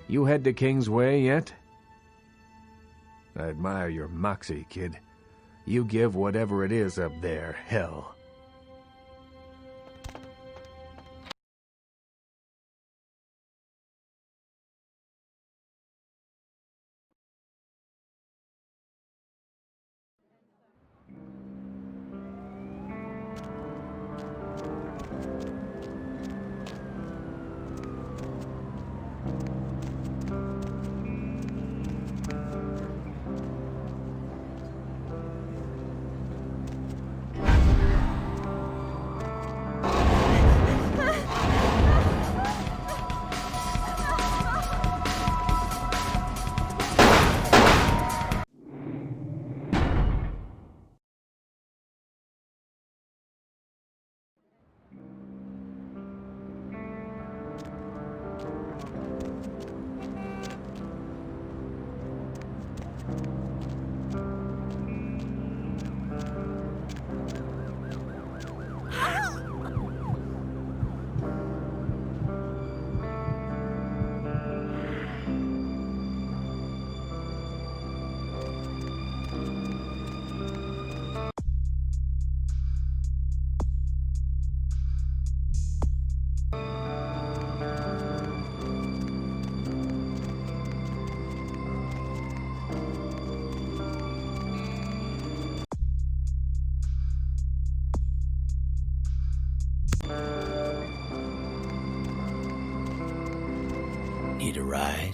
You head to Kingsway yet? I admire your moxie, kid. You give whatever it is up there hell. Need a ride?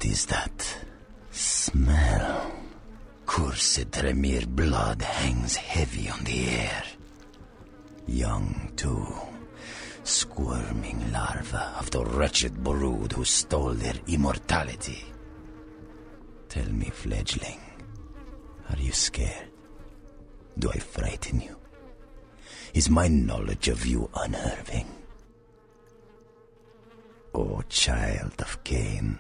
is that smell? Cursed Tremere blood hangs heavy on the air. Young, too. Squirming larva of the wretched brood who stole their immortality. Tell me, fledgling, are you scared? Do I frighten you? Is my knowledge of you unnerving? O child of Cain,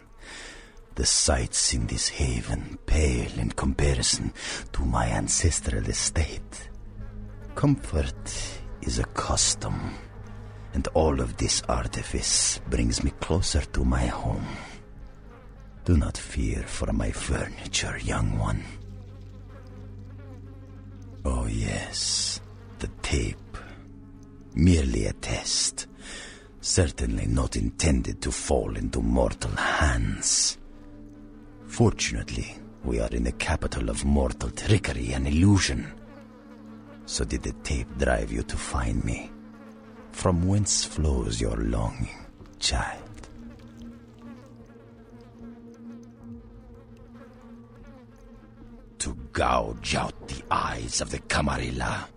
the sights in this haven pale in comparison to my ancestral estate. Comfort is a custom, and all of this artifice brings me closer to my home. Do not fear for my furniture, young one. Oh yes, the tape. Merely a test. Certainly not intended to fall into mortal hands. Fortunately, we are in the capital of mortal trickery and illusion. So did the tape drive you to find me? From whence flows your longing, child? To gouge out the eyes of the Camarilla.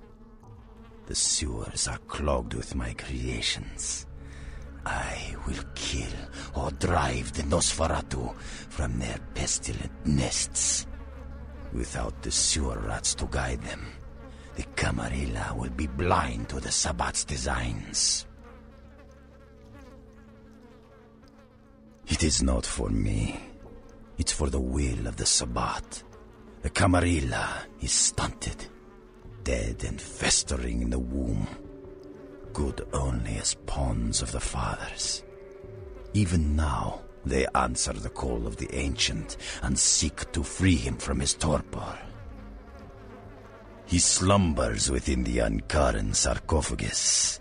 The sewers are clogged with my creations. I will kill or drive the Nosferatu from their pestilent nests. Without the sewer rats to guide them, the Camarilla will be blind to the Sabbat's designs. It is not for me. It's for the will of the Sabbat. The Camarilla is stunted, dead and festering in the womb. Good only as pawns of the fathers. Even now, they answer the call of the ancient and seek to free him from his torpor. He slumbers within the Ankaran sarcophagus,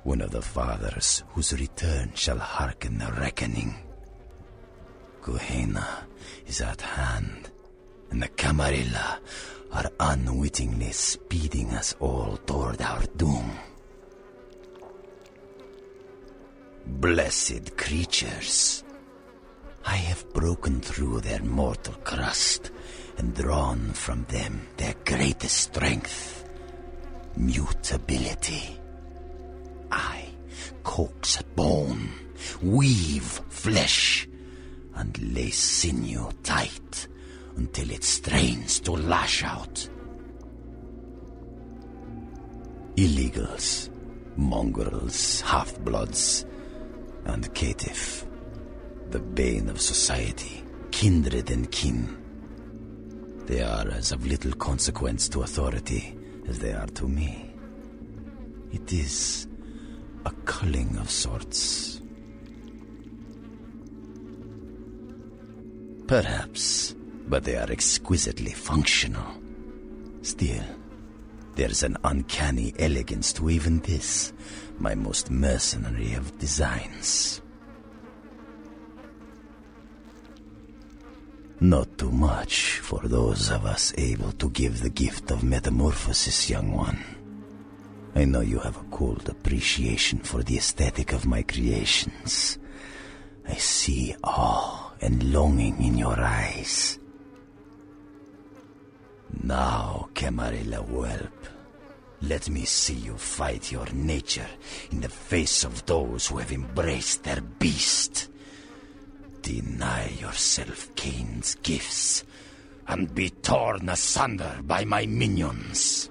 one of the fathers whose return shall hearken the reckoning. Gehenna is at hand, and the Camarilla are unwittingly speeding us all toward our doom. Blessed creatures! I have broken through their mortal crust and drawn from them their greatest strength, mutability. I coax bone, weave flesh, and lay sinew tight until it strains to lash out. Illegals, mongrels, half-bloods, and caitiff, the bane of society, kindred and kin. They are as of little consequence to authority as they are to me. It is a culling of sorts. Perhaps, but they are exquisitely functional. Still, there's an uncanny elegance to even this, my most mercenary of designs. Not too much for those of us able to give the gift of metamorphosis, young one. I know you have a cold appreciation for the aesthetic of my creations. I see awe and longing in your eyes. Now, Camarilla whelp, let me see you fight your nature in the face of those who have embraced their beast. Deny yourself Cain's gifts and be torn asunder by my minions.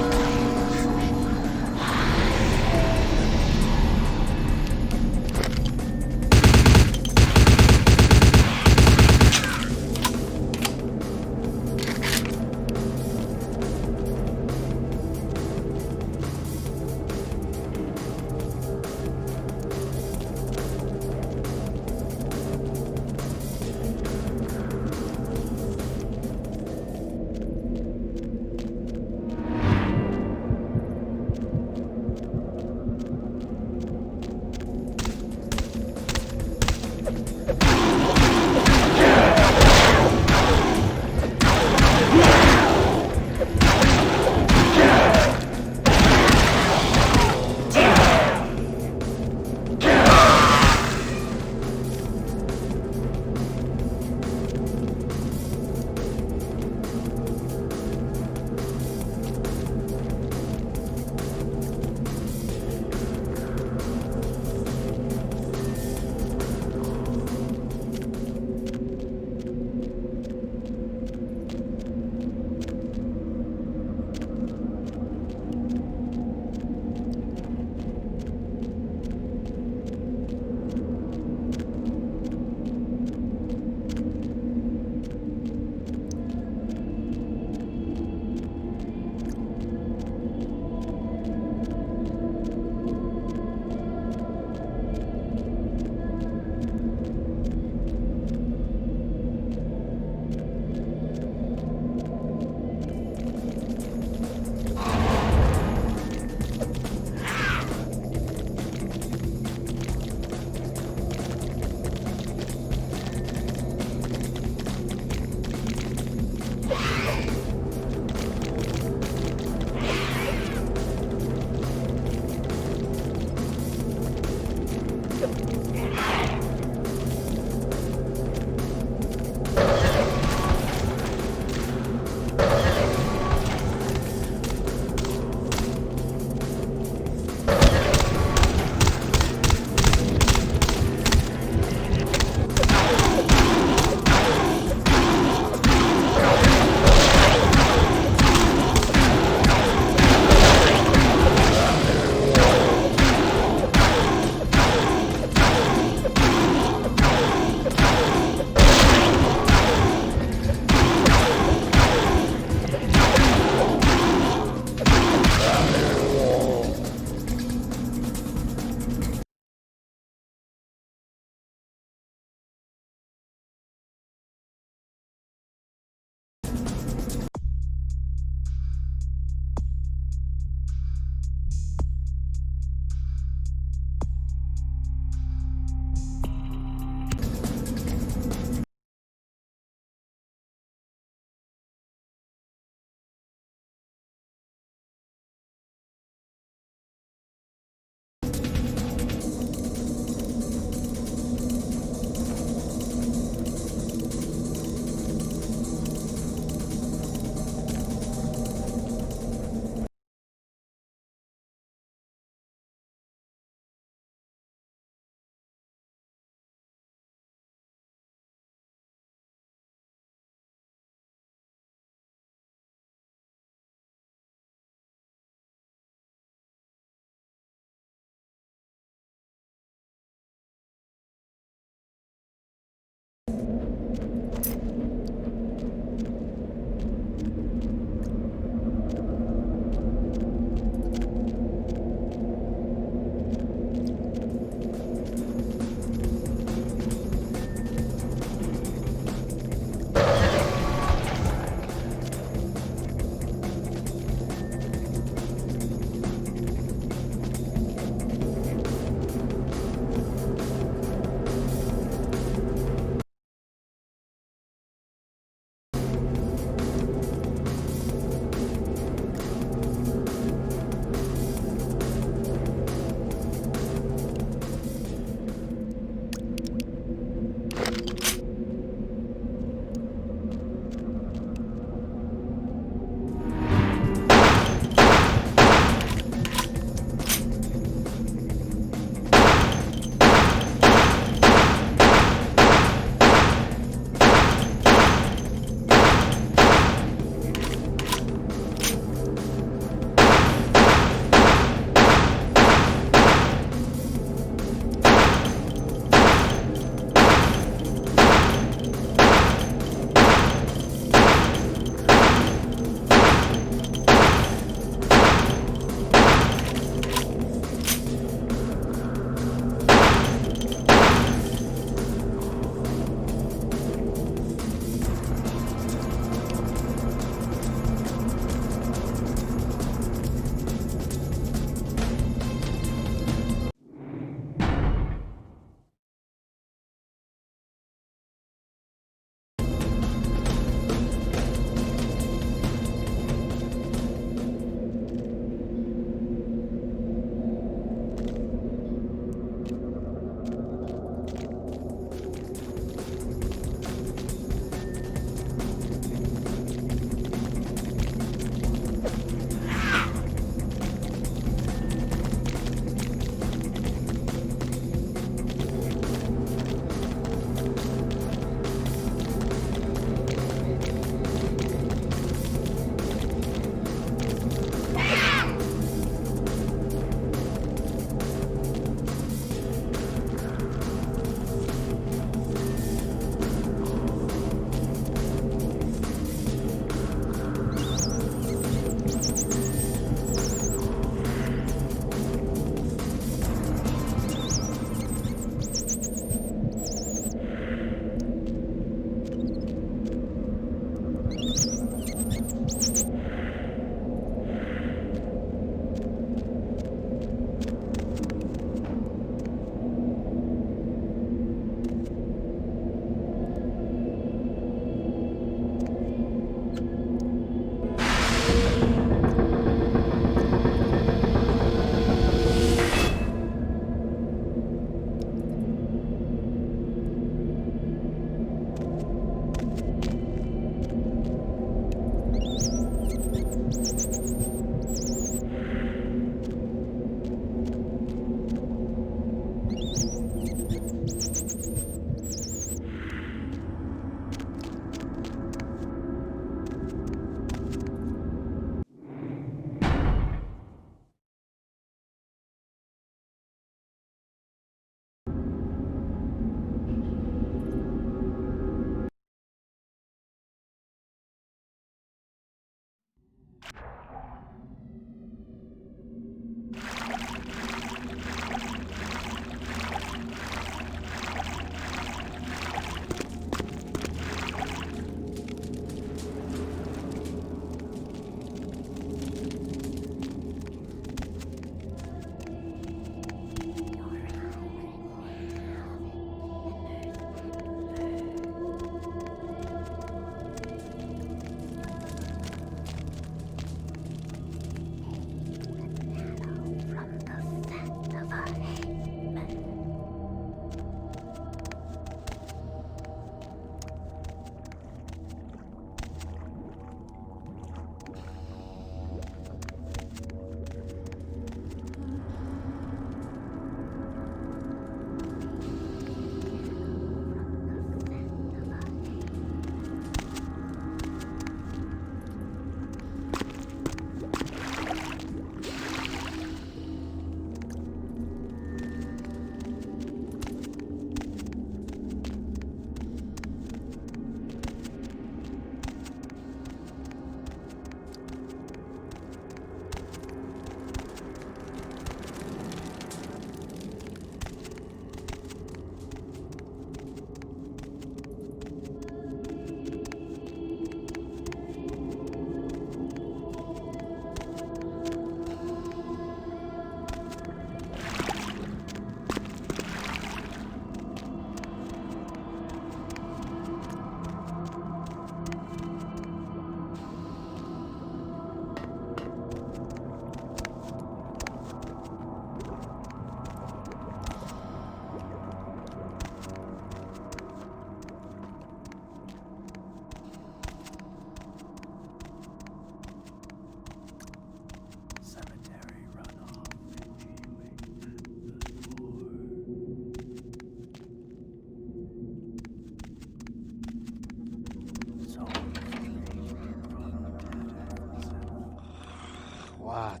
What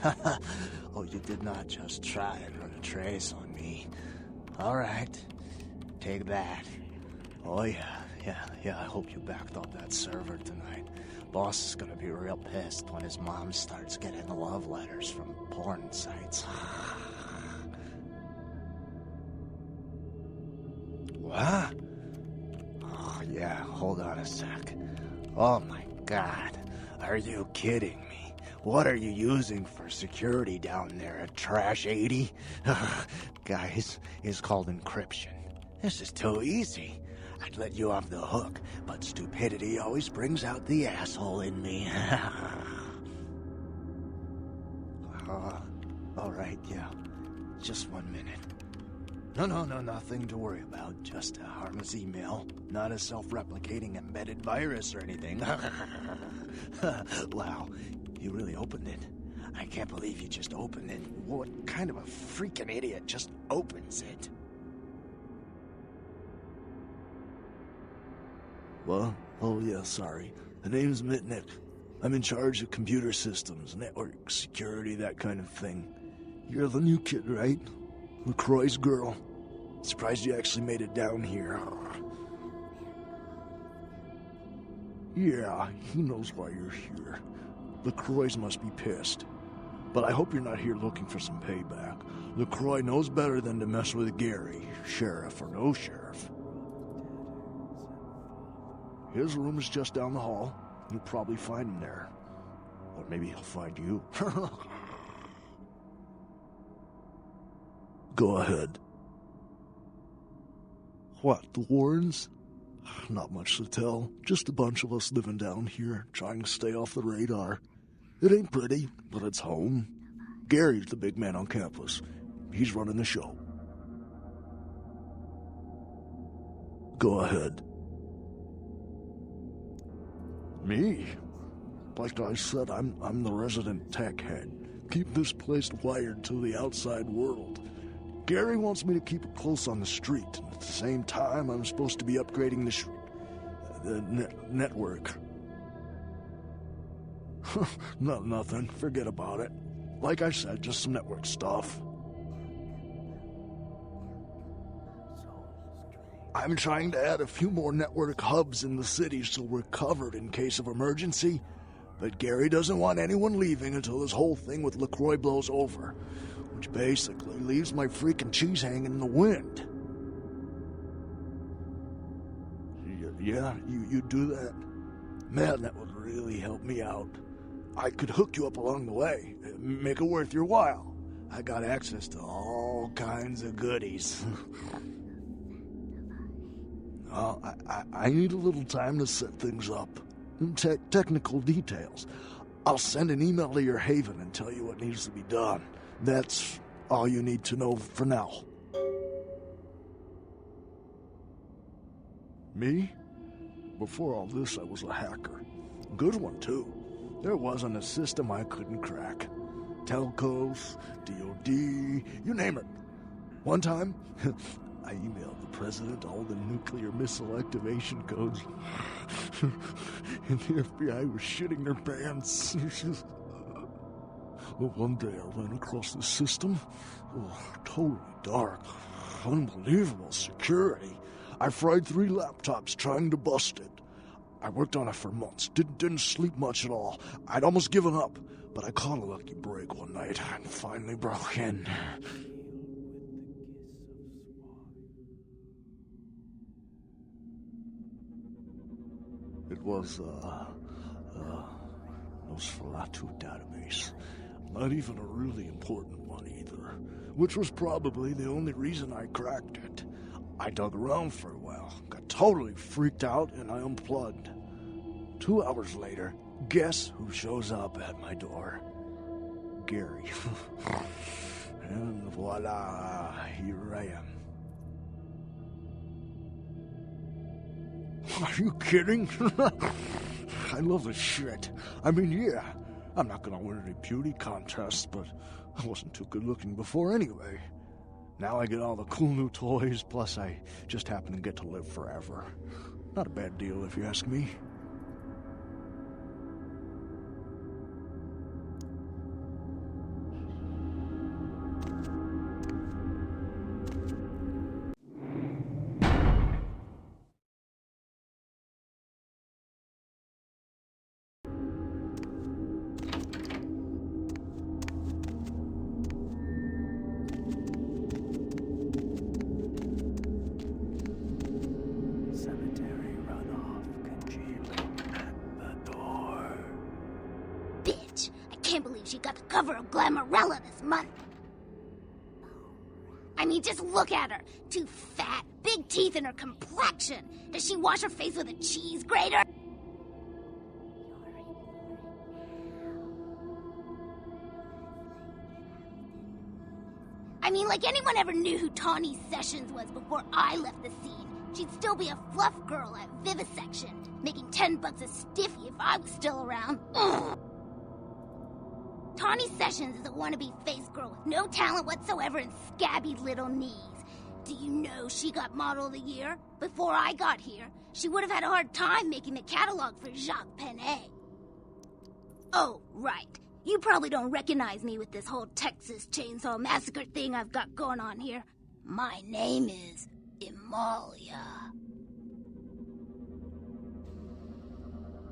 the? Oh, you did not just try and run a trace on me. All right. Take that. Oh, yeah. I hope you backed up that server tonight. Boss is gonna be real pissed when his mom starts getting love letters from porn sites. What? Oh, yeah, hold on a sec. Oh my god, are you kidding me? What are you using for security down there at Trash 80? Guys, it's called encryption. This is too easy. I'd let you off the hook, but stupidity always brings out the asshole in me. All right, yeah. Just 1 minute. No, nothing to worry about. Just a harmless email. Not a self-replicating embedded virus or anything. Wow, you really opened it. I can't believe you just opened it. What kind of a freaking idiot just opens it? What? Oh, yeah, sorry. The name's Mitnick. I'm in charge of computer systems, network security, that kind of thing. You're the new kid, right? LaCroix's girl. Surprised you actually made it down here. Yeah, he knows why you're here. LaCroix must be pissed. But I hope you're not here looking for some payback. LaCroix knows better than to mess with Gary, sheriff or no sheriff. His room is just down the hall. You'll probably find him there. Or maybe he'll find you. Go ahead. What, the Warrens? Not much to tell. Just a bunch of us living down here, trying to stay off the radar. It ain't pretty, but it's home. Gary's the big man on campus. He's running the show. Go ahead. Me? Like I said, I'm the resident tech head. Keep this place wired to the outside world. Gary wants me to keep it close on the street, and at the same time, I'm supposed to be upgrading the network. Nothing. Forget about it. Like I said, just some network stuff. I'm trying to add a few more network hubs in the city so we're covered in case of emergency. But Gary doesn't want anyone leaving until this whole thing with LaCroix blows over. Which basically leaves my freaking cheese hanging in the wind. Yeah, you do that? Man, that would really help me out. I could hook you up along the way, make it worth your while. I got access to all kinds of goodies. I need a little time to set things up. Technical details. I'll send an email to your haven and tell you what needs to be done. That's all you need to know for now. Me? Before all this, I was a hacker. Good one, too. There wasn't a system I couldn't crack. Telcos, DOD, you name it. One time, I emailed the president all the nuclear missile activation codes. And the FBI was shitting their pants. Well, one day I ran across this system. Oh, totally dark. Unbelievable security. I fried 3 laptops trying to bust it. I worked on it for months. Didn't sleep much at all. I'd almost given up. But I caught a lucky break one night and finally broke in. It was, Nosferatu database. Not even a really important one either. Which was probably the only reason I cracked it. I dug around for a while, got totally freaked out, and I unplugged. 2 hours later, guess who shows up at my door? Gary. And voila, here I am. Are you kidding? I love this shit. I mean, yeah, I'm not gonna win any beauty contests, but I wasn't too good looking before anyway. Now I get all the cool new toys, plus I just happen to get to live forever. Not a bad deal if you ask me. cover of Glamourella this month. I mean, just look at her. Too fat, big teeth, and her complexion. Does she wash her face with a cheese grater? I mean, like anyone ever knew who Tawny Sessions was before I left the scene. She'd still be a fluff girl at Vivisection, making $10 a stiffy if I was still around. Ugh. Tawny Sessions is a wannabe face girl with no talent whatsoever and scabby little knees. Do you know she got Model of the Year? Before I got here, she would have had a hard time making the catalog for Jacques Penet. Oh, right. You probably don't recognize me with this whole Texas Chainsaw Massacre thing I've got going on here. My name is Amalia.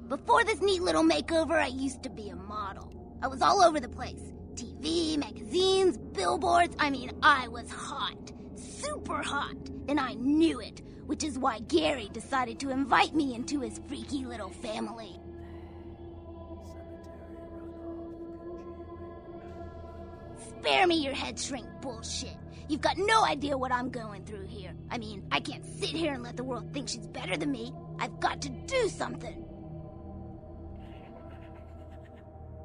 Before this neat little makeover, I used to be a model. I was all over the place. TV, magazines, billboards. I mean, I was hot. Super hot. And I knew it, which is why Gary decided to invite me into his freaky little family. Spare me your head shrink bullshit. You've got no idea what I'm going through here. I mean, I can't sit here and let the world think she's better than me. I've got to do something.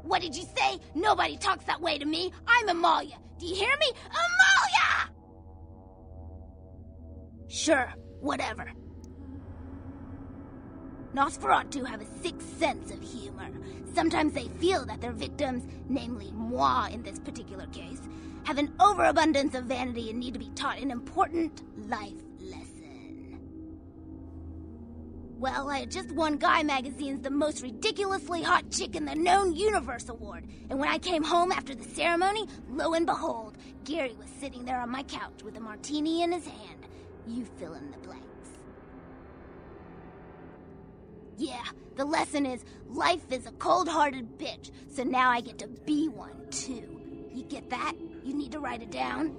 What did you say? Nobody talks that way to me. I'm Amalia. Do you hear me? Amalia! Sure, whatever. Nosferatu have a sixth sense of humor. Sometimes they feel that their victims, namely moi in this particular case, have an overabundance of vanity and need to be taught an important life lesson. Well, I had just won Guy Magazine's The Most Ridiculously Hot Chick in the Known Universe Award, and when I came home after the ceremony, lo and behold, Gary was sitting there on my couch with a martini in his hand. You fill in the blanks. Yeah, the lesson is life is a cold-hearted bitch, so now I get to be one, too. You get that? You need to write it down?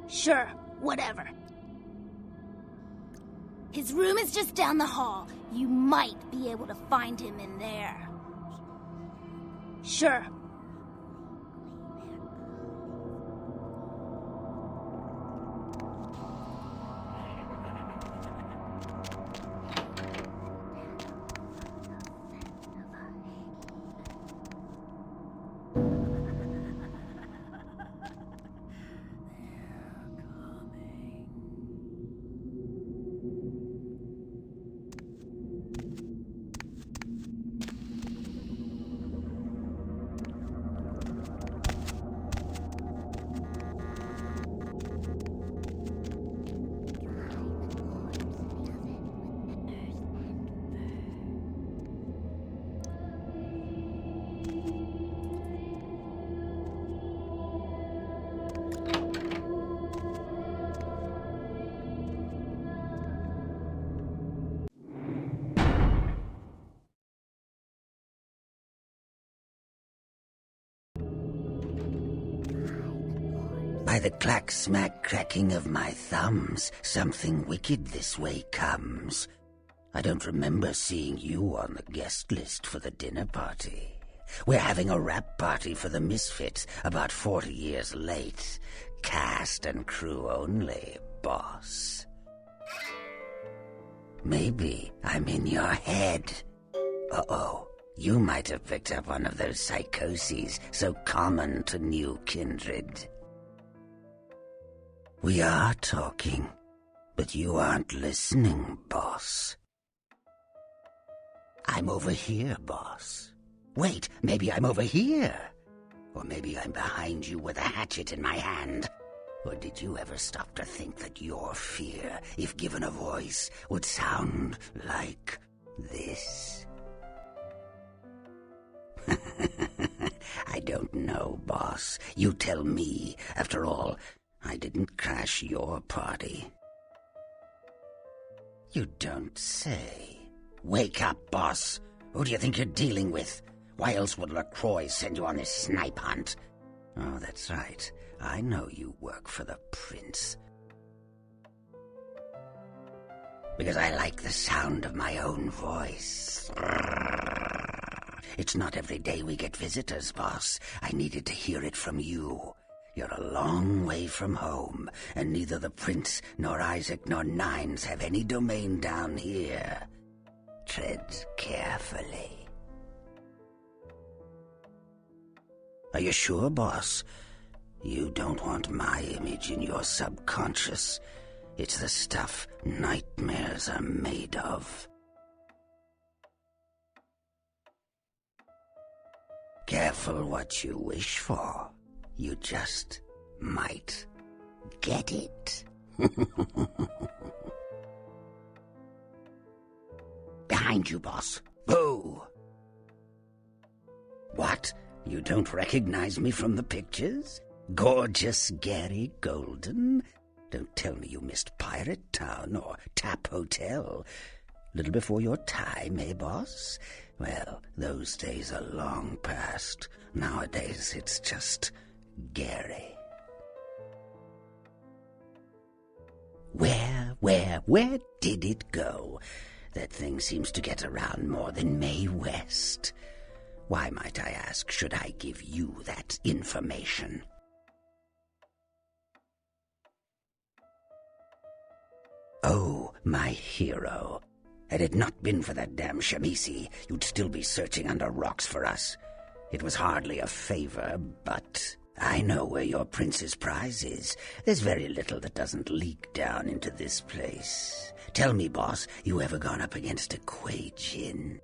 Sure, whatever. His room is just down the hall. You might be able to find him in there. Sure. By the clack-smack cracking of my thumbs, something wicked this way comes. I don't remember seeing you on the guest list for the dinner party. We're having a wrap party for the Misfits, about 40 years late. Cast and crew only, boss. Maybe I'm in your head. Uh-oh. You might have picked up one of those psychoses so common to new kindred. We are talking, but you aren't listening, boss. I'm over here, boss. Wait, maybe I'm over here. Or maybe I'm behind you with a hatchet in my hand. Or did you ever stop to think that your fear, if given a voice, would sound like this? I don't know, boss. You tell me. After all, I didn't crash your party. You don't say. Wake up, boss. Who do you think you're dealing with? Why else would LaCroix send you on this snipe hunt? Oh, that's right. I know you work for the prince. Because I like the sound of my own voice. It's not every day we get visitors, boss. I needed to hear it from you. You're a long way from home, and neither the Prince nor Isaac nor Nines have any domain down here. Tread carefully. Are you sure, boss? You don't want my image in your subconscious. It's the stuff nightmares are made of. Careful what you wish for. You just might get it. Behind you, boss. Whoa! What? You don't recognize me from the pictures? Gorgeous Gary Golden? Don't tell me you missed Pirate Town or Tap Hotel. Little before your time, eh, boss? Well, those days are long past. Nowadays, it's just Gary. Where did it go? That thing seems to get around more than Mae West. Why, might I ask, should I give you that information? Oh, my hero. Had it not been for that damn Shamisi, you'd still be searching under rocks for us. It was hardly a favor, but I know where your prince's prize is. There's very little that doesn't leak down into this place. Tell me, boss, you ever gone up against a Kuei Jin?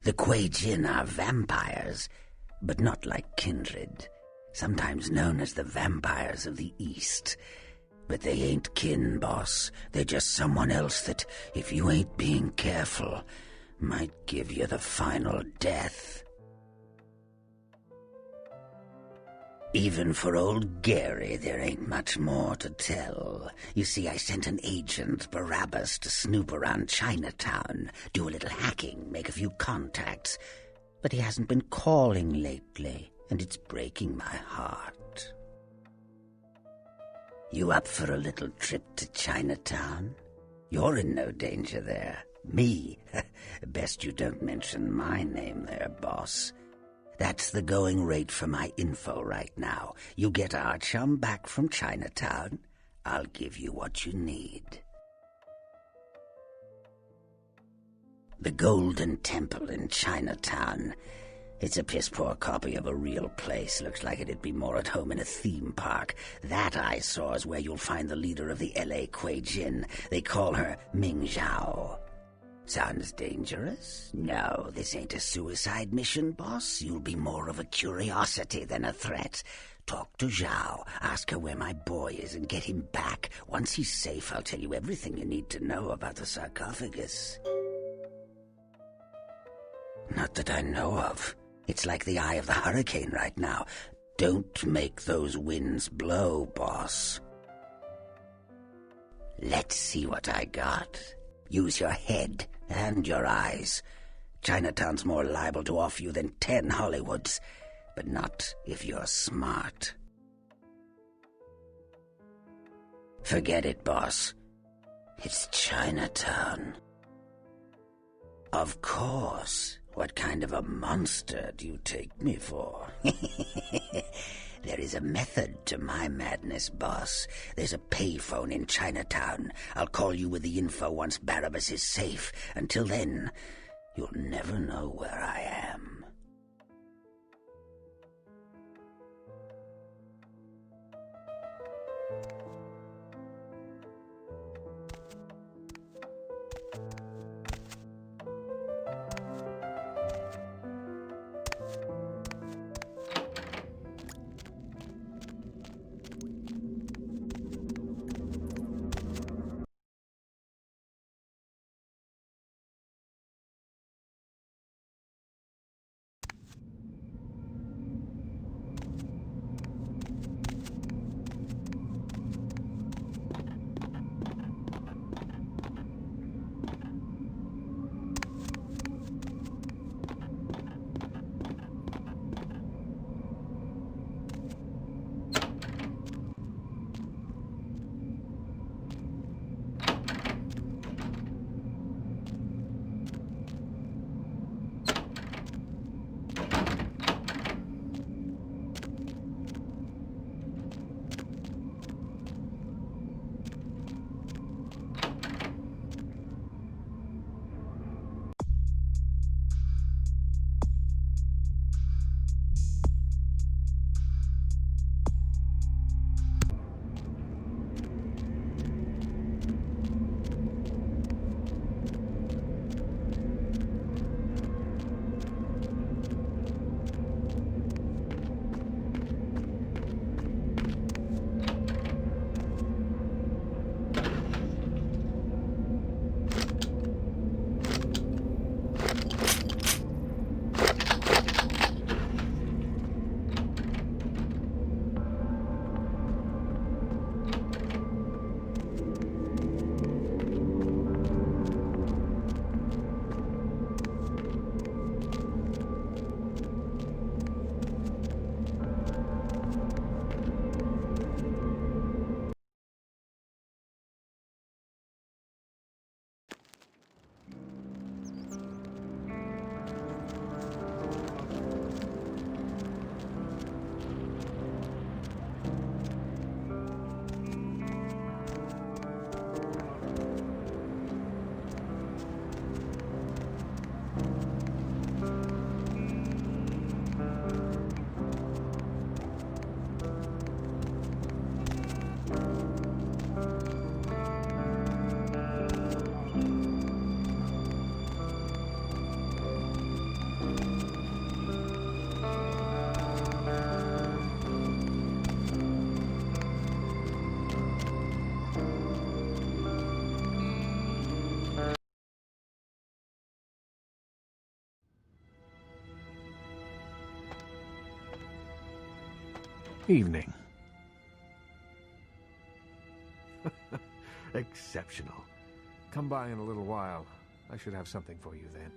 The Kuei Jin are vampires, but not like kindred. Sometimes known as the vampires of the East. But they ain't kin, boss. They're just someone else that, if you ain't being careful, might give you the final death. Even for old Gary, there ain't much more to tell. You see, I sent an agent, Barabbas, to snoop around Chinatown, do a little hacking, make a few contacts. But he hasn't been calling lately, and it's breaking my heart. You up for a little trip to Chinatown? You're in no danger there. Me? Best you don't mention my name there, boss. That's the going rate for my info right now. You get our chum back from Chinatown, I'll give you what you need. The Golden Temple in Chinatown. It's a piss-poor copy of a real place. Looks like it'd be more at home in a theme park. That I saw is where you'll find the leader of the L.A. Kuei Jin. They call her Ming Zhao. Sounds dangerous? No, this ain't a suicide mission, boss. You'll be more of a curiosity than a threat. Talk to Zhao, ask her where my boy is, and get him back. Once he's safe, I'll tell you everything you need to know about the sarcophagus. Not that I know of. It's like the eye of the hurricane right now. Don't make those winds blow, boss. Let's see what I got. Use your head and your eyes. Chinatown's more liable to off you than 10 Hollywoods, but not if you're smart. Forget it, boss. It's Chinatown. Of course. What kind of a monster do you take me for? There is a method to my madness, boss. There's a payphone in Chinatown. I'll call you with the info once Barabbas is safe. Until then, you'll never know where I am. Evening. Exceptional. Come by in a little while. I should have something for you then.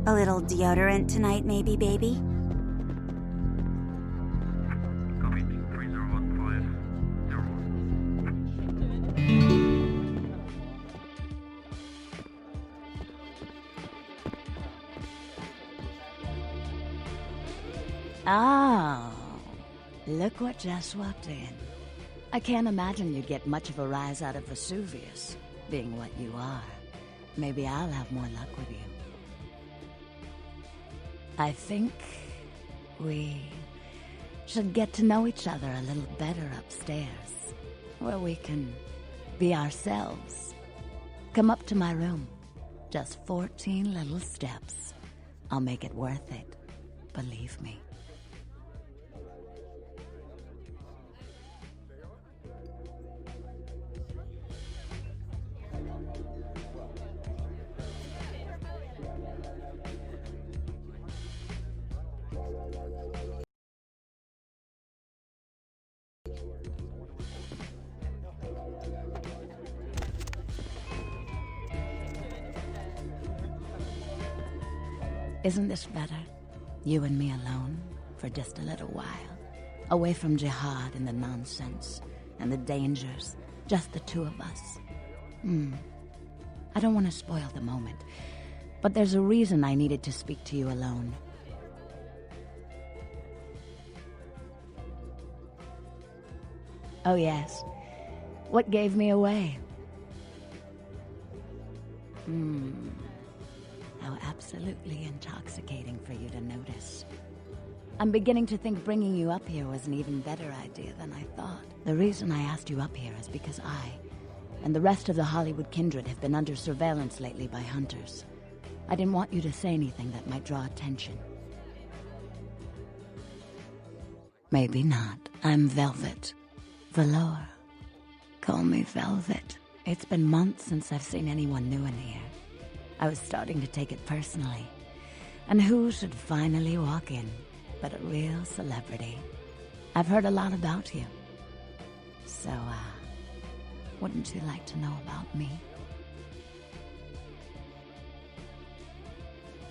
A little deodorant tonight, maybe, baby? Copy, 301501. Oh, look what just walked in. I can't imagine you'd get much of a rise out of Vesuvius, being what you are. Maybe I'll have more luck with you. I think we should get to know each other a little better upstairs, where we can be ourselves. Come up to my room. Just 14 little steps. I'll make it worth it. Believe me. Isn't this better? You and me alone, for just a little while. Away from jihad and the nonsense, and the dangers. Just the two of us. I don't want to spoil the moment, but there's a reason I needed to speak to you alone. Oh yes. What gave me away? How absolutely intoxicating for you to notice. I'm beginning to think bringing you up here was an even better idea than I thought. The reason I asked you up here is because I and the rest of the Hollywood kindred have been under surveillance lately by hunters. I didn't want you to say anything that might draw attention. Maybe not. I'm Velvet. Valor. Call me Velvet. It's been months since I've seen anyone new in here. I was starting to take it personally. And who should finally walk in but a real celebrity? I've heard a lot about you. So, wouldn't you like to know about me?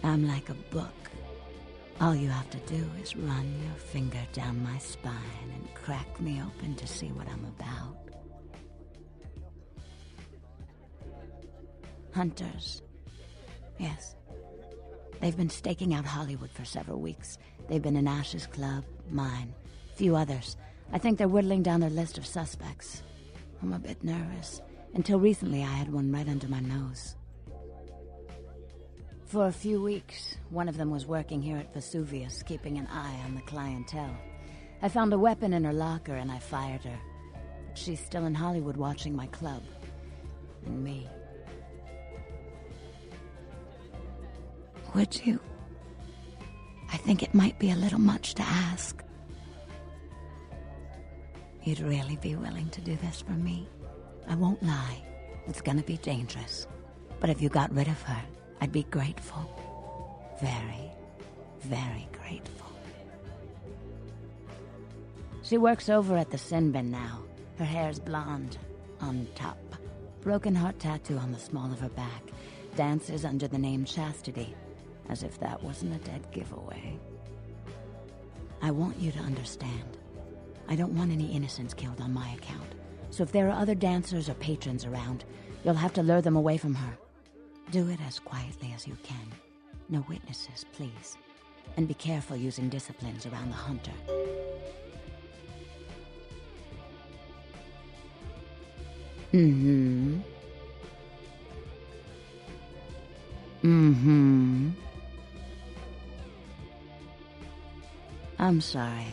I'm like a book. All you have to do is run your finger down my spine and crack me open to see what I'm about. Hunters. Yes. They've been staking out Hollywood for several weeks. They've been in Ash's club, mine, a few others. I think they're whittling down their list of suspects. I'm a bit nervous. Until recently, I had one right under my nose. For a few weeks, one of them was working here at Vesuvius, keeping an eye on the clientele. I found a weapon in her locker and I fired her. But she's still in Hollywood watching my club. And me. Would you? I think it might be a little much to ask. You'd really be willing to do this for me? I won't lie. It's gonna be dangerous. But if you got rid of her, I'd be grateful. Very, very grateful. She works over at the Sin Bin now. Her hair's blonde, on top. Broken heart tattoo on the small of her back. Dances under the name Chastity, as if that wasn't a dead giveaway. I want you to understand. I don't want any innocents killed on my account. So if there are other dancers or patrons around, you'll have to lure them away from her. Do it as quietly as you can. No witnesses, please. And be careful using disciplines around the Hunter. Mm-hmm. Mm-hmm. I'm sorry.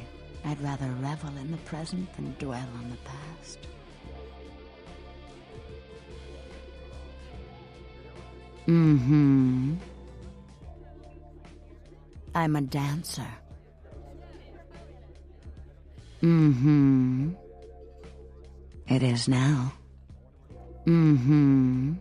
I'd rather revel in the present than dwell on the past. Mm-hmm. I'm a dancer. Mm-hmm. It is now. Mm-hmm.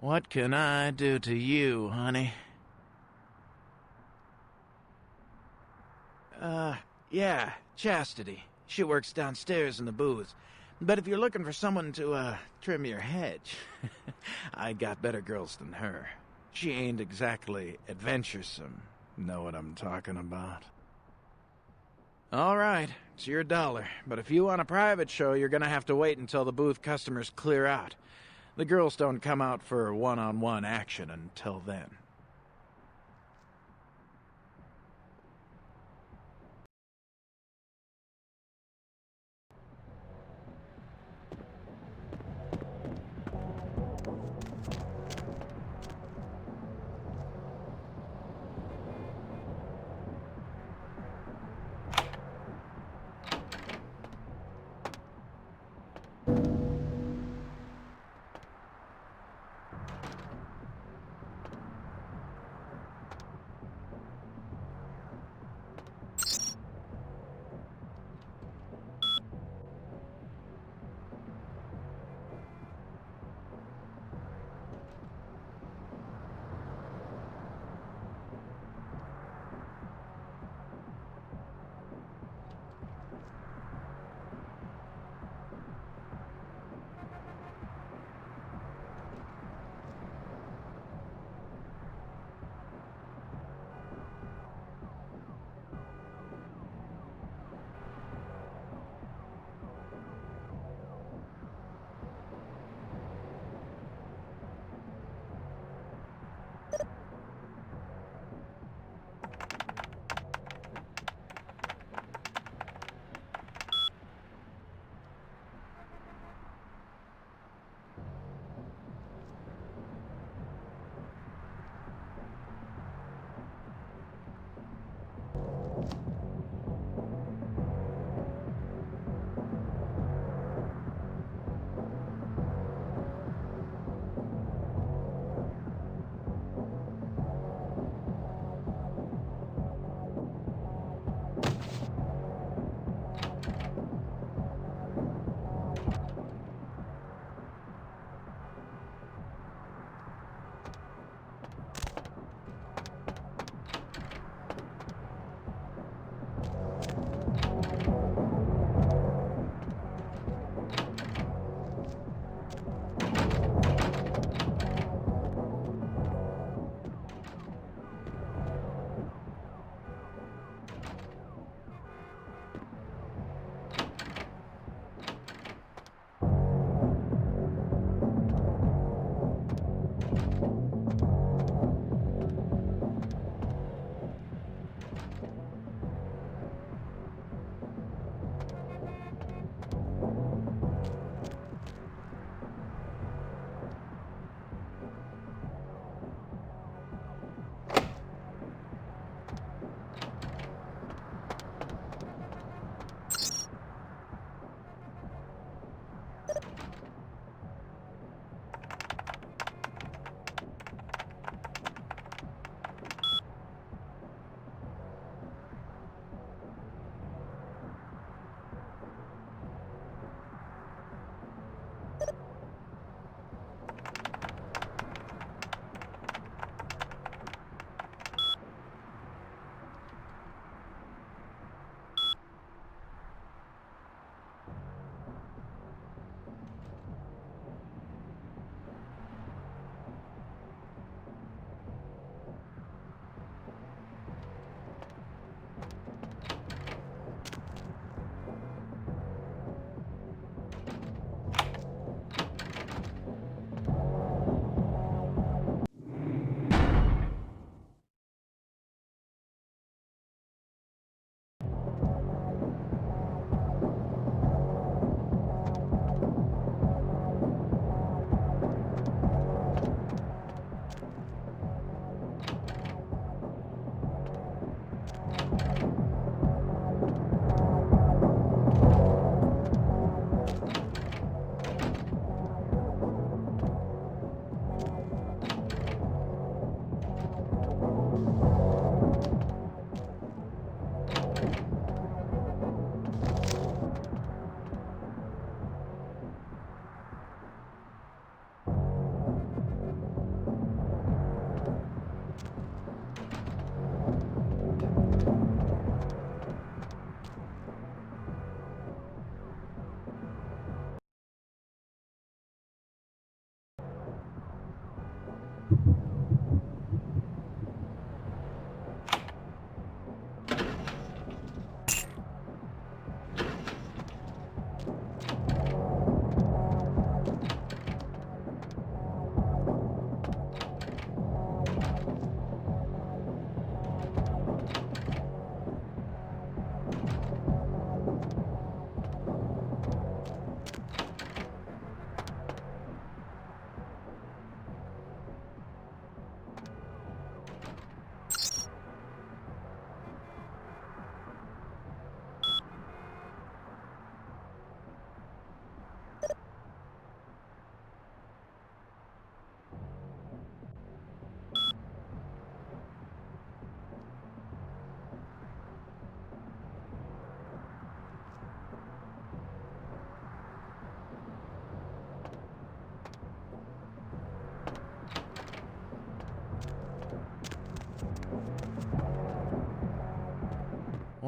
What can I do to you, honey? Yeah, Chastity. She works downstairs in the booth. But if you're looking for someone to, trim your hedge, I got better girls than her. She ain't exactly adventuresome. Know what I'm talking about? All right, it's your dollar. But if you want a private show, you're gonna have to wait until the booth customers clear out. The girls don't come out for one-on-one action until then.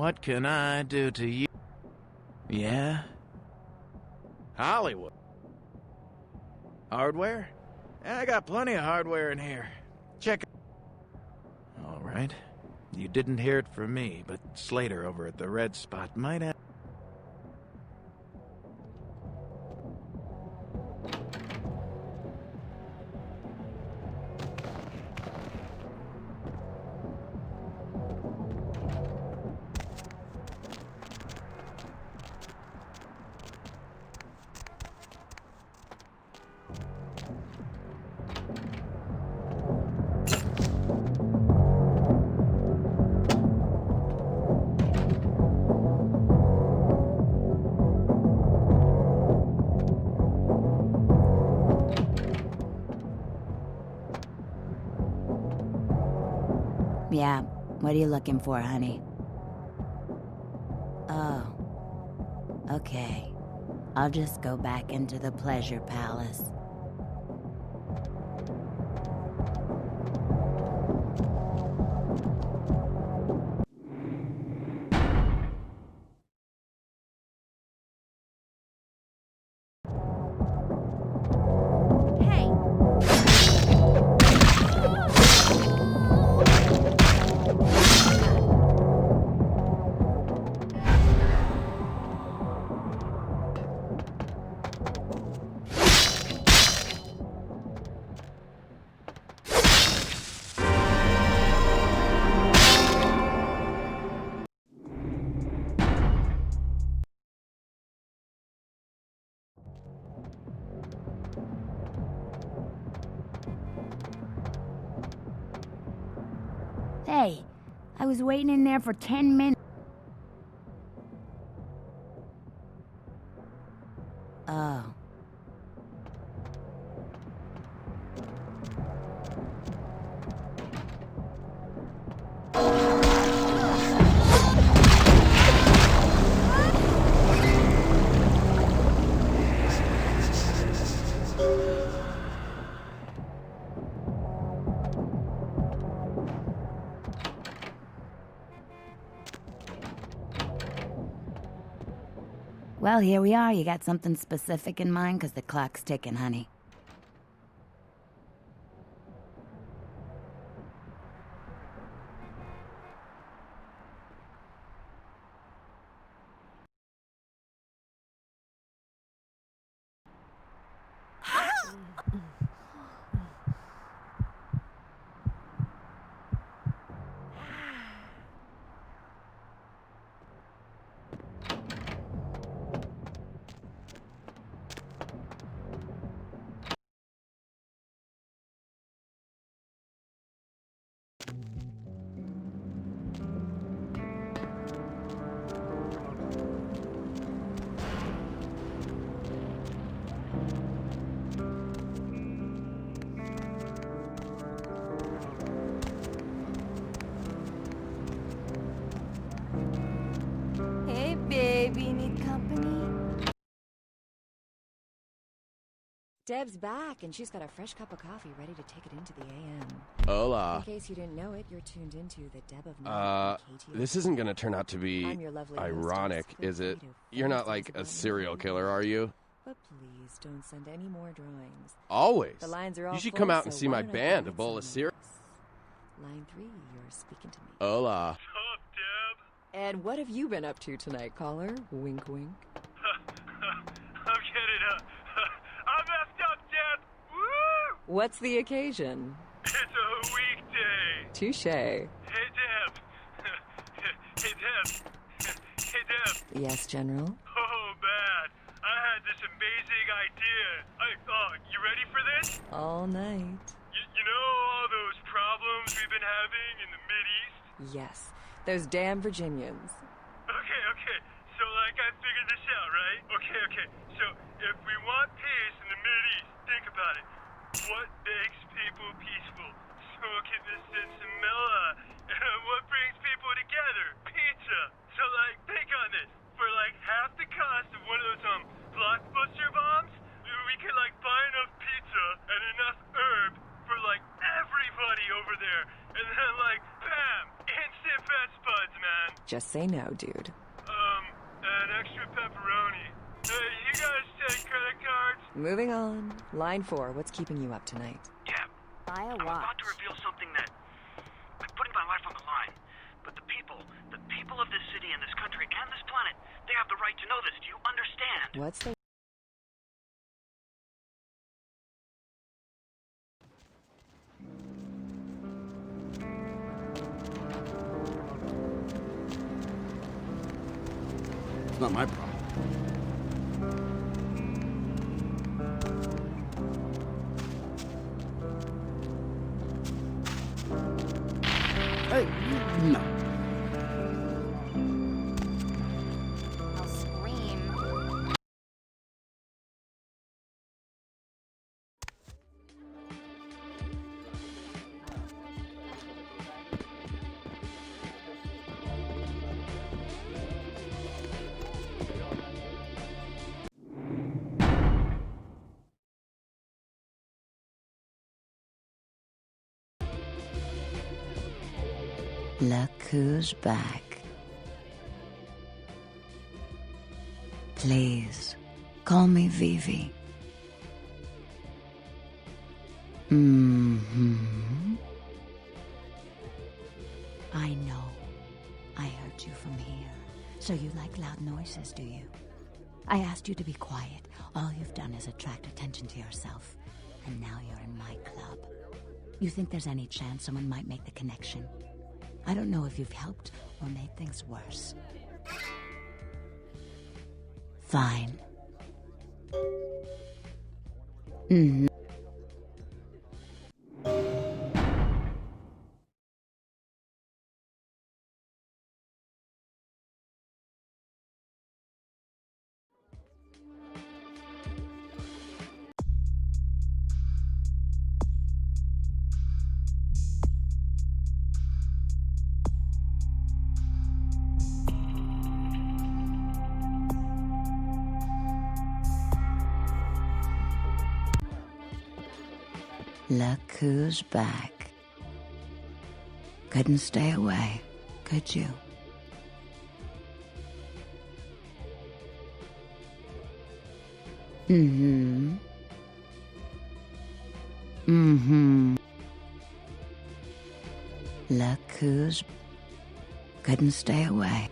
What can I do to you? Yeah? Hollywood. Hardware? I got plenty of hardware in here. Check it. All right. You didn't hear it from me, but Slater over at the Red Spot might have... Yeah, what are you looking for, honey? Oh. Okay. I'll just go back into the pleasure palace. Hey, I was waiting in there for 10 minutes. Oh. Well, here we are. You got something specific in mind? 'Cause the clock's ticking, honey. Hey, baby, need company? Deb's back, and she's got a fresh cup of coffee ready to take it into the AM. Hola. In case you didn't know it, you're tuned into the Deb of Night. This isn't gonna turn out to be I'm your lovely ironic, hostess. Feel is it? free to You're not fantasize like a about serial me. killer, are you? But please don't send any more drawings. Always. The lines are all You should full, come out and so see why my don't I band, get a bowl of some cereal. Line 3, you're speaking to me. Hola. What's up, Deb? And what have you been up to tonight, caller? Wink, wink. I'm getting I messed up, Deb! Woo! What's the occasion? It's a weekday. Touche. Hey, Deb. Hey, Deb. Hey, Deb. Yes, General? Oh, man. I had this amazing idea. You ready for this? All night. You know all those problems we've been having in the Mideast? Yes. Those damn Virginians. Okay. So, I figured this out, right? Okay. So, if we want peace in the Mideast, think about it. What makes people peaceful? Smoking the Sinsamilla. What brings people together? Pizza. So, think on this. For, half the cost of one of those, blockbuster bombs, we could, buy enough pizza and enough herb for, everybody over there. And then, bam! Instant best buds, man. Just say no, dude. An extra pepperoni. Hey, you guys take credit cards? Moving on. Line 4, what's keeping you up tonight? Yeah. Buy a I'm about watch. to reveal something that... I'm putting my life on the line. But the people of this city and this country and this planet, they have the right to know this. Do you understand? What's the... It's not my problem. Hey, no. I'll scream. Look who's back. Please, call me Vivi. Mm-hmm. I know. I heard you from here. So you like loud noises, do you? I asked you to be quiet. All you've done is attract attention to yourself. And now you're in my club. You think there's any chance someone might make the connection? I don't know if you've helped or made things worse. Fine. Mm-hmm. Look who's back. Couldn't stay away, could you? Mm-hmm. Mm-hmm. Look who's... Couldn't stay away.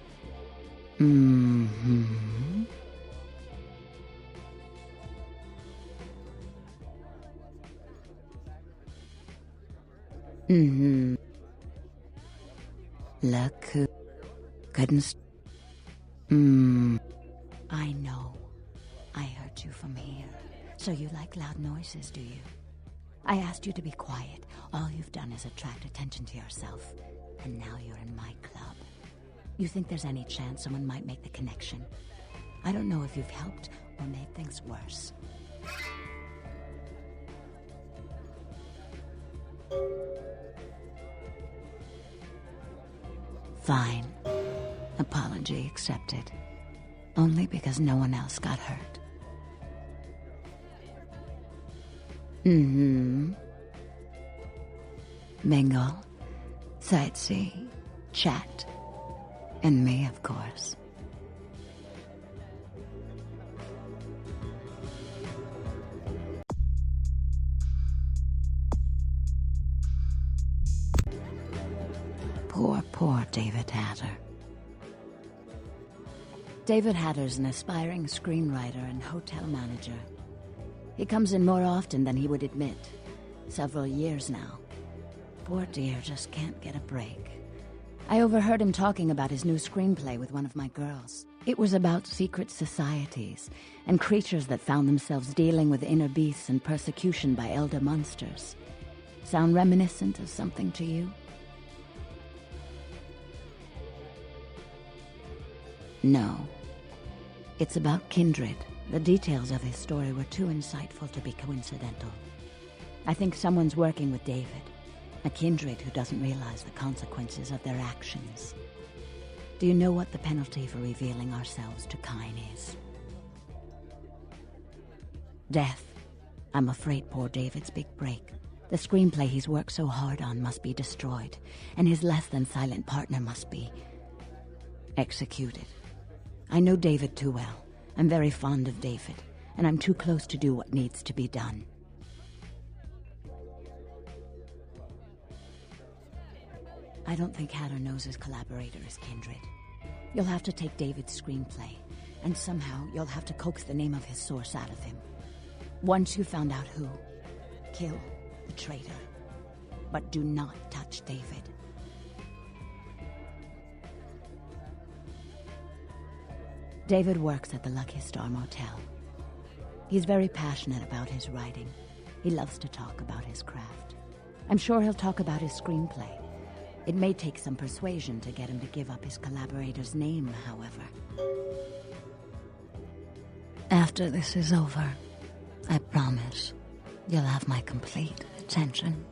Mm-hmm. Mm-hmm. Look who... Couldn't... I know. I heard you from here. So you like loud noises, do you? I asked you to be quiet. All you've done is attract attention to yourself. And now you're in my club. You think there's any chance someone might make the connection? I don't know if you've helped or made things worse. Fine. Apology accepted. Only because no one else got hurt. Mm-hmm. Mingle, sightsee, chat, and me, of course. Poor David Hatter. David Hatter's an aspiring screenwriter and hotel manager. He comes in more often than he would admit. Several years now. Poor dear just can't get a break. I overheard him talking about his new screenplay with one of my girls. It was about secret societies and creatures that found themselves dealing with inner beasts and persecution by elder monsters. Sound reminiscent of something to you? No. It's about kindred. The details of his story were too insightful to be coincidental. I think someone's working with David, a kindred who doesn't realize the consequences of their actions. Do you know what the penalty for revealing ourselves to Kine is? Death. I'm afraid poor David's big break. The screenplay he's worked so hard on must be destroyed, and his less-than-silent partner must be Executed. I know David too well. I'm very fond of David, and I'm too close to do what needs to be done. I don't think Hatter knows his collaborator is Kindred. You'll have to take David's screenplay, and somehow you'll have to coax the name of his source out of him. Once you've found out who, kill the traitor. But do not touch David. David works at the Lucky Star Motel. He's very passionate about his writing. He loves to talk about his craft. I'm sure he'll talk about his screenplay. It may take some persuasion to get him to give up his collaborator's name, however. After this is over, I promise you'll have my complete attention.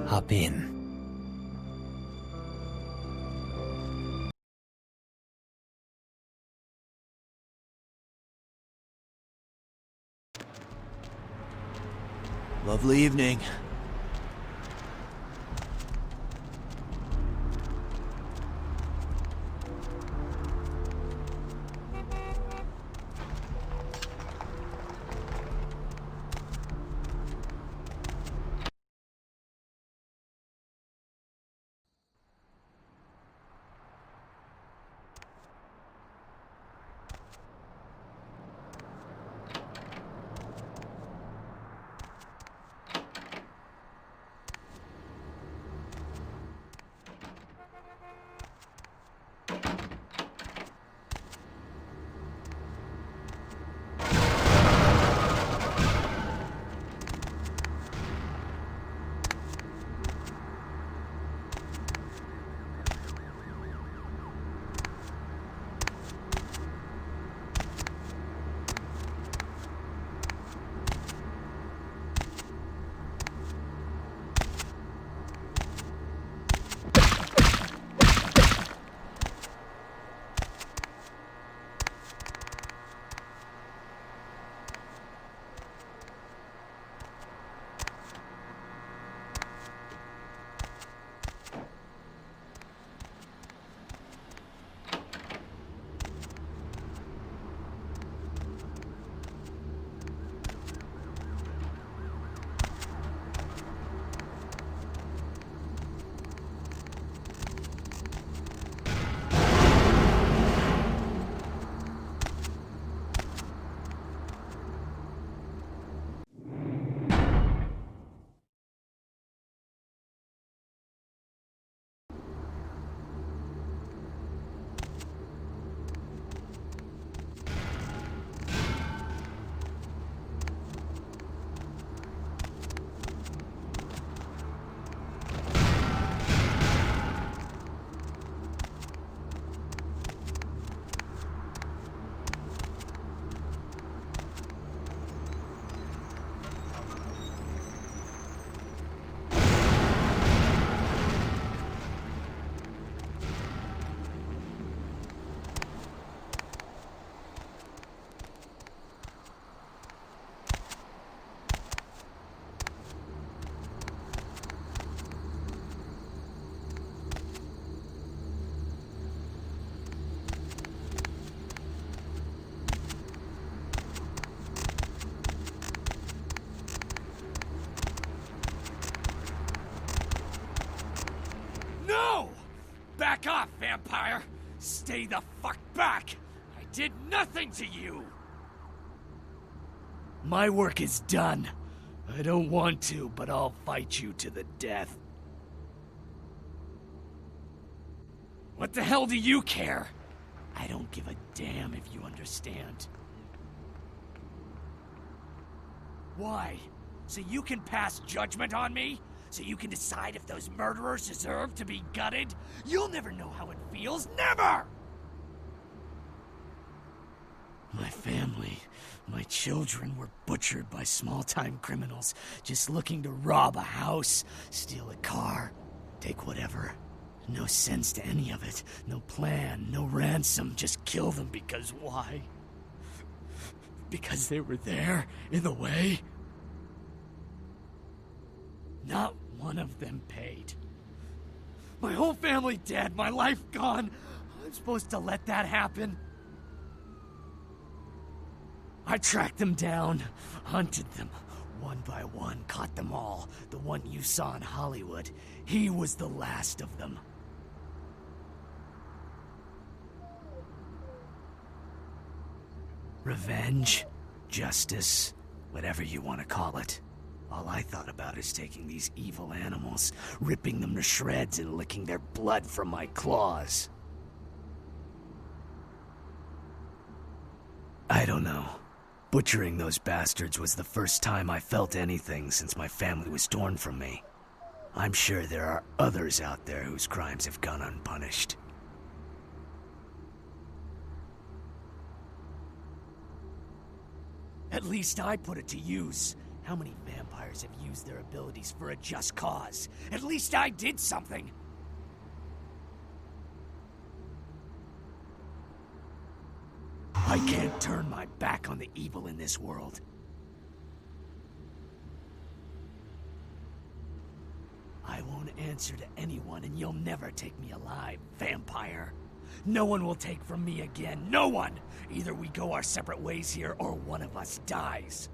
Hop in. Lovely evening. Back off, vampire! Stay the fuck back! I did nothing to you! My work is done. I don't want to, but I'll fight you to the death. What the hell do you care? I don't give a damn if you understand. Why? So you can pass judgment on me? So you can decide if those murderers deserve to be gutted? You'll never know how it feels, never! My family, my children were butchered by small-time criminals just looking to rob a house, steal a car, take whatever. No sense to any of it. No plan, no ransom. Just kill them because why? Because they were there, in the way? Not one of them paid. My whole family dead, my life gone. I'm supposed to let that happen? I tracked them down, hunted them, one by one, caught them all. The one you saw in Hollywood, he was the last of them. Revenge, justice, whatever you want to call it. All I thought about is taking these evil animals, ripping them to shreds and licking their blood from my claws. I don't know. Butchering those bastards was the first time I felt anything since my family was torn from me. I'm sure there are others out there whose crimes have gone unpunished. At least I put it to use. How many vampires have used their abilities for a just cause? At least I did something! I can't turn my back on the evil in this world. I won't answer to anyone, and you'll never take me alive, vampire. No one will take from me again. No one! Either we go our separate ways here, or one of us dies.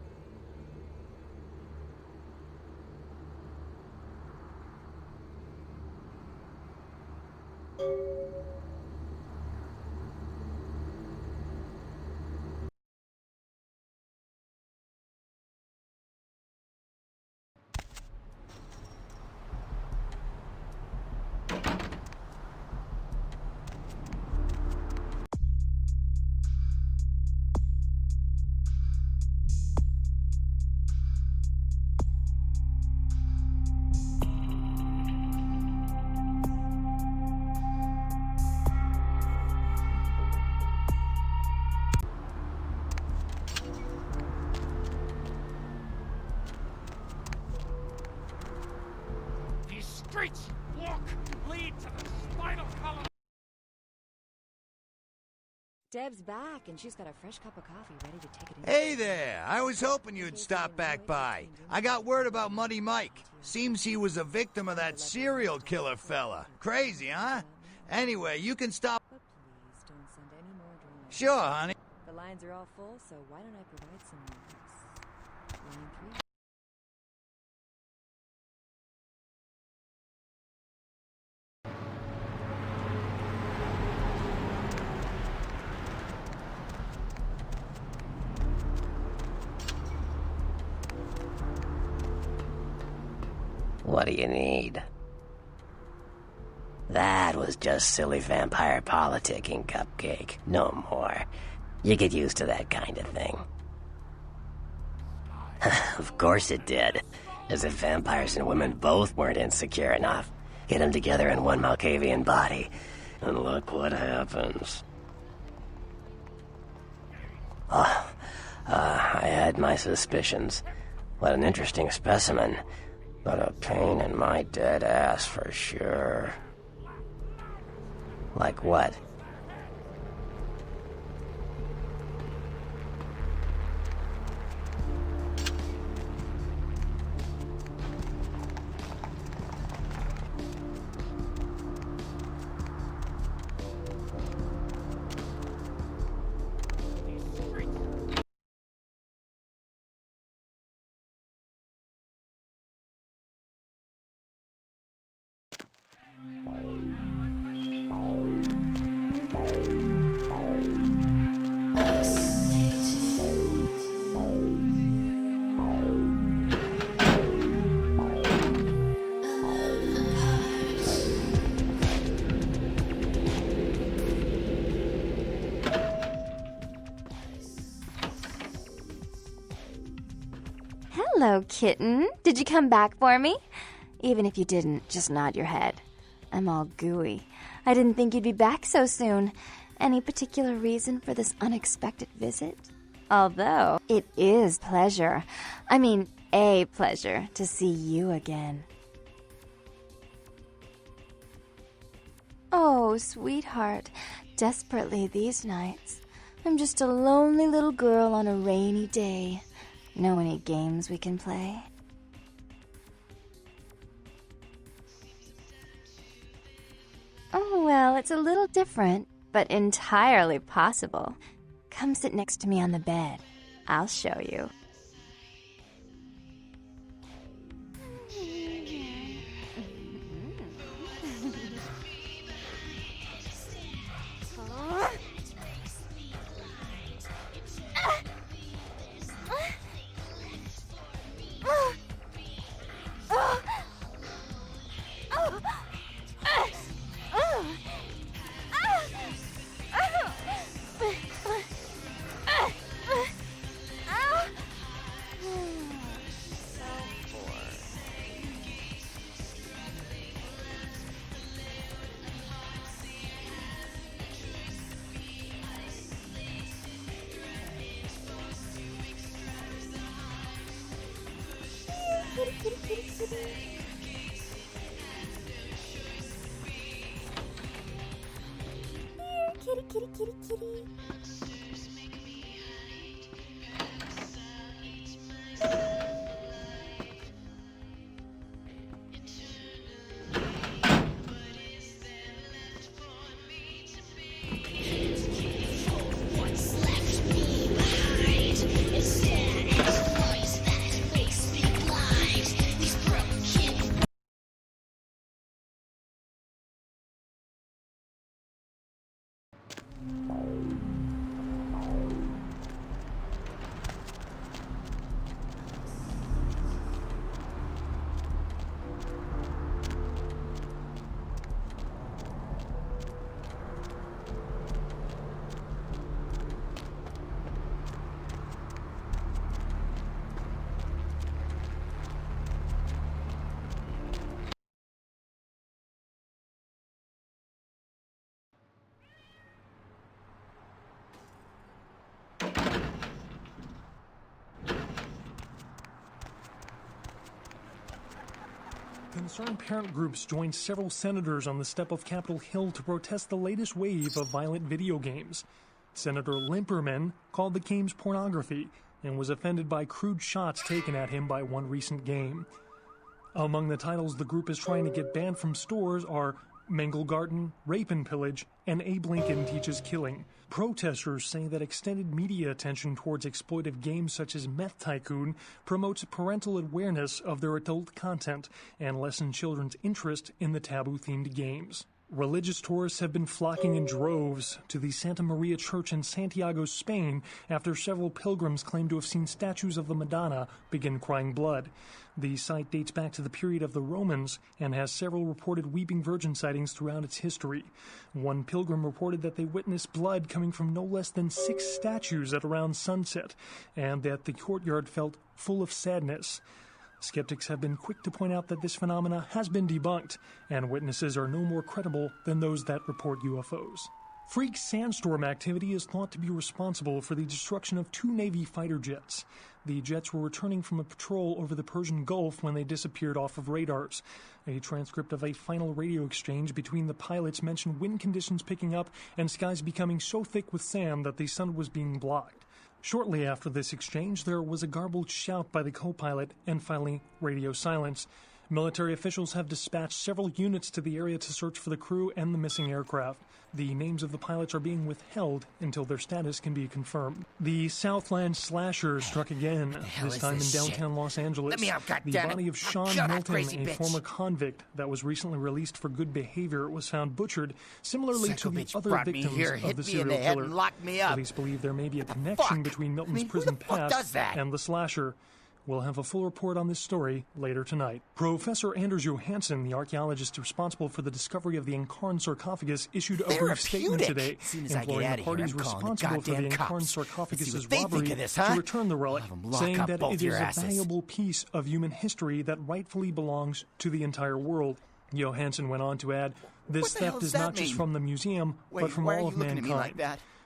Streets, walk, lead to the spinal column. Deb's back, and she's got a fresh cup of coffee ready to take it in. Hey there! I was hoping you'd stop back by. I got word about Muddy Mike. Seems he was a victim of that serial killer fella. Crazy, huh? Anyway, you can stop. But please don't send any more drawings. Sure, honey. The lines are all full, so why don't I provide some names? Line 3. What do you need? That was just silly vampire politicking, Cupcake. No more. You get used to that kind of thing. Of course it did. As if vampires and women both weren't insecure enough. Get them together in one Malkavian body, and look what happens. I had my suspicions. What an interesting specimen. But a pain in my dead ass for sure. Like what? Hello, kitten. Did you come back for me? Even if you didn't, just nod your head. I'm all gooey. I didn't think you'd be back so soon. Any particular reason for this unexpected visit? Although, it is a pleasure to see you again. Oh, sweetheart, desperately these nights. I'm just a lonely little girl on a rainy day. Know any games we can play? Oh, well, it's a little different, but entirely possible. Come sit next to me on the bed. I'll show you. Kitty. Concerned parent groups joined several senators on the step of Capitol Hill to protest the latest wave of violent video games. Senator Limperman called the games pornography and was offended by crude shots taken at him by one recent game. Among the titles the group is trying to get banned from stores are Mangelgarten, Rape and Pillage, and Abe Lincoln Teaches Killing. Protesters say that extended media attention towards exploitive games such as Meth Tycoon promotes parental awareness of their adult content and lessens children's interest in the taboo-themed games. Religious tourists have been flocking in droves to the Santa Maria Church in Santiago, Spain, after several pilgrims claim to have seen statues of the Madonna begin crying blood. The site dates back to the period of the Romans and has several reported Weeping Virgin sightings throughout its history. One pilgrim reported that they witnessed blood coming from no less than 6 statues at around sunset, and that the courtyard felt full of sadness. Skeptics have been quick to point out that this phenomena has been debunked, and witnesses are no more credible than those that report UFOs. Freak sandstorm activity is thought to be responsible for the destruction of 2 Navy fighter jets. The jets were returning from a patrol over the Persian Gulf when they disappeared off of radars. A transcript of a final radio exchange between the pilots mentioned wind conditions picking up and skies becoming so thick with sand that the sun was being blocked. Shortly after this exchange, there was a garbled shout by the co-pilot and finally radio silence. Military officials have dispatched several units to the area to search for the crew and the missing aircraft. The names of the pilots are being withheld until their status can be confirmed. The Southland slasher struck again, this time in downtown Los Angeles. Let me out, goddammit. The body of Sean Milton, a former convict that was recently released for good behavior, was found butchered, similarly to the other victims of the serial killer. Police believe there may be a connection between Milton's prison past and the slasher. We'll have a full report on this story later tonight. Professor Anders Johansson, the archaeologist responsible for the discovery of the Incarn sarcophagus, issued a brief statement today, imploring the parties responsible for the Incarn sarcophagus's robbery to return the relic, saying that it is a valuable piece of human history that rightfully belongs to the entire world. Johansson went on to add, this theft is not just from the museum, but from all of mankind.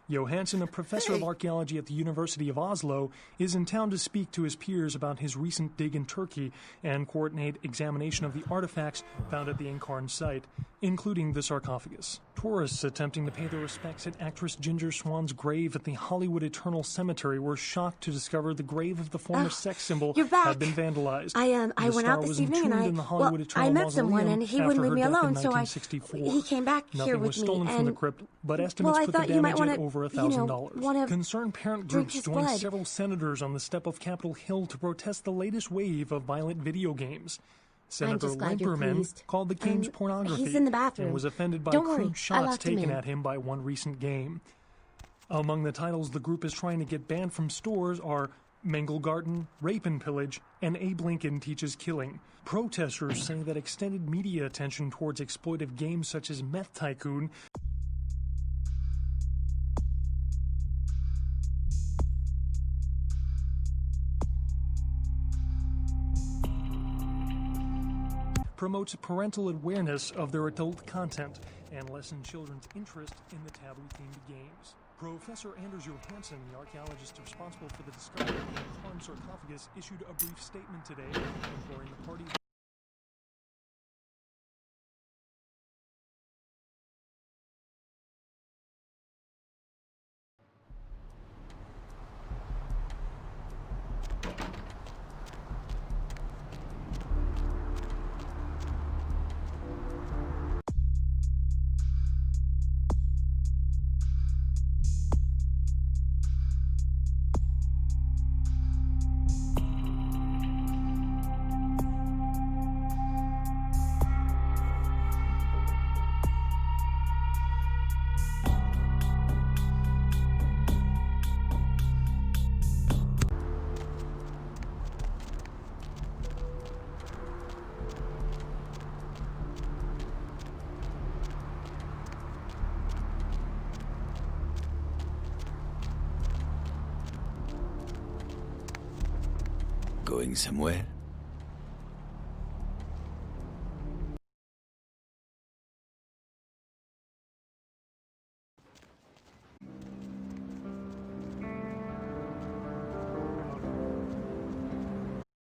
Johansson, a professor of archaeology at the University of Oslo, is in town to speak to his peers about his recent dig in Turkey and coordinate examination of the artifacts found at the Incarn site, including the sarcophagus. Tourists attempting to pay their respects at actress Ginger Swan's grave at the Hollywood Eternal Cemetery were shocked to discover the grave of the former sex symbol had been vandalized. I went out this evening and I met someone and he wouldn't leave me alone, so he came back here with me. Nothing was stolen from the crypt, but estimates put the damage at over $1,000. Concerned parent groups joined several senators on the step of Capitol Hill to protest the latest wave of violent video games. Senator Lemperman called the games pornography he's in the bathroom. And was offended by crude shots taken at him by one recent game. Among the titles the group is trying to get banned from stores are Mengelgarten, Rape and Pillage, and Abe Lincoln Teaches Killing. Protesters say that extended media attention towards exploitive games such as Meth Tycoon promotes parental awareness of their adult content and lessens children's interest in the taboo-themed games. Professor Anders Johansson, the archaeologist responsible for the discovery of the Incarn sarcophagus, issued a brief statement today imploring the parties. Going somewhere?